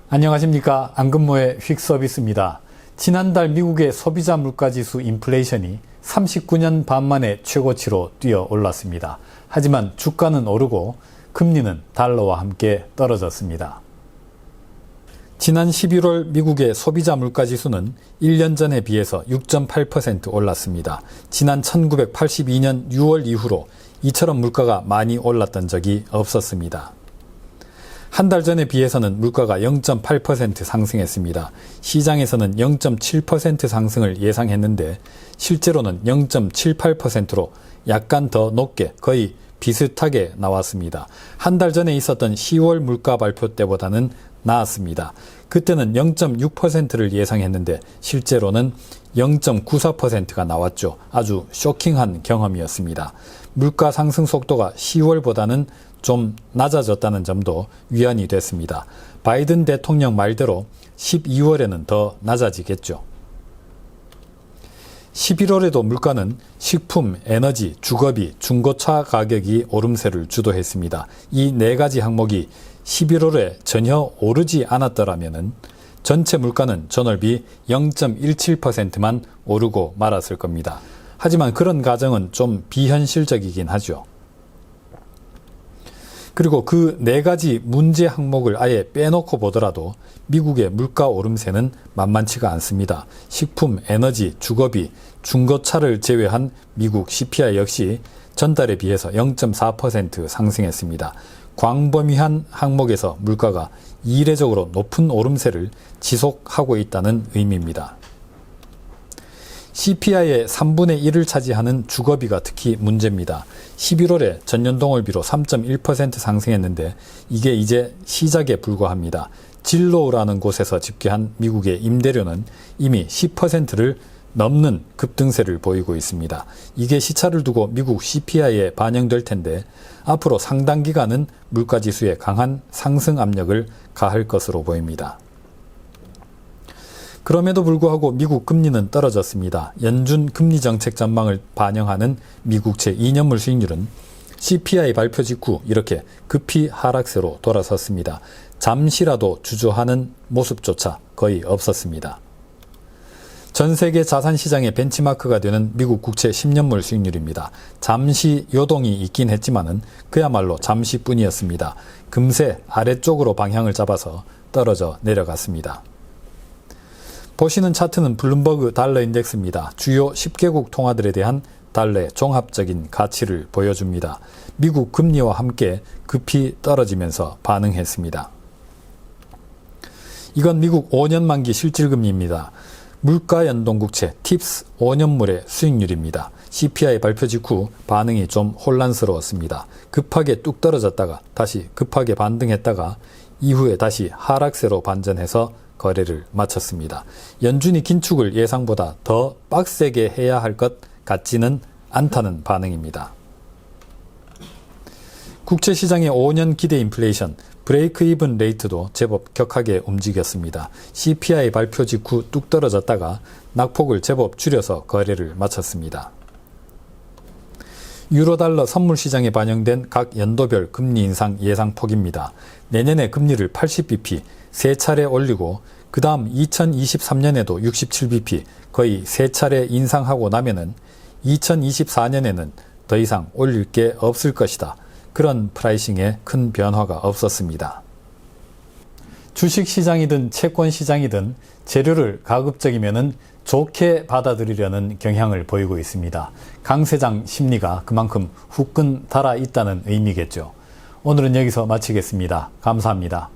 안녕하십니까. 안근모의 휙서비스입니다. 지난달 미국의 소비자 물가지수 인플레이션이 39년 반 만에 최고치로 뛰어 올랐습니다. 하지만 주가는 오르고 금리는 달러와 함께 떨어졌습니다. 지난 11월 미국의 소비자 물가지수는 1년 전에 비해서 6.8% 올랐습니다. 지난 1982년 6월 이후로 이처럼 물가가 많이 올랐던 적이 없었습니다. 한 달 전에 비해서는 물가가 0.8% 상승했습니다. 시장에서는 0.7% 상승을 예상했는데 실제로는 0.78%로 약간 더 높게 거의 비슷하게 나왔습니다. 한 달 전에 있었던 10월 물가 발표 때보다는 나았습니다. 그때는 0.6%를 예상했는데 실제로는 0.94%가 나왔죠. 아주 쇼킹한 경험이었습니다. 물가 상승 속도가 10월보다는 좀 낮아졌다는 점도 위안이 됐습니다. 바이든 대통령 말대로 12월에는 더 낮아지겠죠. 11월에도 물가는 식품, 에너지, 주거비, 중고차 가격이 오름세를 주도했습니다. 이 네 가지 항목이 11월에 전혀 오르지 않았더라면 전체 물가는 전월비 0.17%만 오르고 말았을 겁니다. 하지만 그런 가정은 좀 비현실적이긴 하죠. 그리고 그 네 가지 문제 항목을 아예 빼놓고 보더라도 미국의 물가 오름세는 만만치가 않습니다. 식품, 에너지, 주거비, 중고차를 제외한 미국 CPI 역시 전달에 비해서 0.4% 상승했습니다. 광범위한 항목에서 물가가 이례적으로 높은 오름세를 지속하고 있다는 의미입니다. CPI의 3분의 1을 차지하는 주거비가 특히 문제입니다. 11월에 전년동월비로 3.1% 상승했는데 이게 이제 시작에 불과합니다. 진로우라는 곳에서 집계한 미국의 임대료는 이미 10%를 넘는 급등세를 보이고 있습니다. 이게 시차를 두고 미국 CPI에 반영될 텐데 앞으로 상당 기간은 물가지수에 강한 상승 압력을 가할 것으로 보입니다. 그럼에도 불구하고 미국 금리는 떨어졌습니다. 연준 금리 정책 전망을 반영하는 미국채 2년물 수익률은 CPI 발표 직후 이렇게 급히 하락세로 돌아섰습니다. 잠시라도 주저하는 모습조차 거의 없었습니다. 전 세계 자산시장의 벤치마크가 되는 미국 국채 10년물 수익률입니다. 잠시 요동이 있긴 했지만은 그야말로 잠시뿐이었습니다. 금세 아래쪽으로 방향을 잡아서 떨어져 내려갔습니다. 보시는 차트는 블룸버그 달러 인덱스입니다. 주요 10개국 통화들에 대한 달러의 종합적인 가치를 보여줍니다. 미국 금리와 함께 급히 떨어지면서 반응했습니다. 이건 미국 5년 만기 실질금리입니다. 물가 연동 국채 팁스 5년물의 수익률입니다. CPI 발표 직후 반응이 좀 혼란스러웠습니다. 급하게 뚝 떨어졌다가 다시 급하게 반등했다가 이후에 다시 하락세로 반전해서 거래를 마쳤습니다. 연준이 긴축을 예상보다 더 빡세게 해야 할 것 같지는 않다는 반응입니다. 국채시장의 5년 기대 인플레이션, 브레이크 이븐 레이트도 제법 격하게 움직였습니다. CPI 발표 직후 뚝 떨어졌다가 낙폭을 제법 줄여서 거래를 마쳤습니다. 유로달러 선물시장에 반영된 각 연도별 금리 인상 예상폭입니다. 내년에 금리를 80bp, 3차례 올리고 그 다음 2023년에도 67bp, 거의 3차례 인상하고 나면은 2024년에는 더 이상 올릴 게 없을 것이다. 그런 프라이싱에 큰 변화가 없었습니다. 주식시장이든 채권시장이든 재료를 가급적이면은 좋게 받아들이려는 경향을 보이고 있습니다. 강세장 심리가 그만큼 후끈 달아 있다는 의미겠죠. 오늘은 여기서 마치겠습니다. 감사합니다.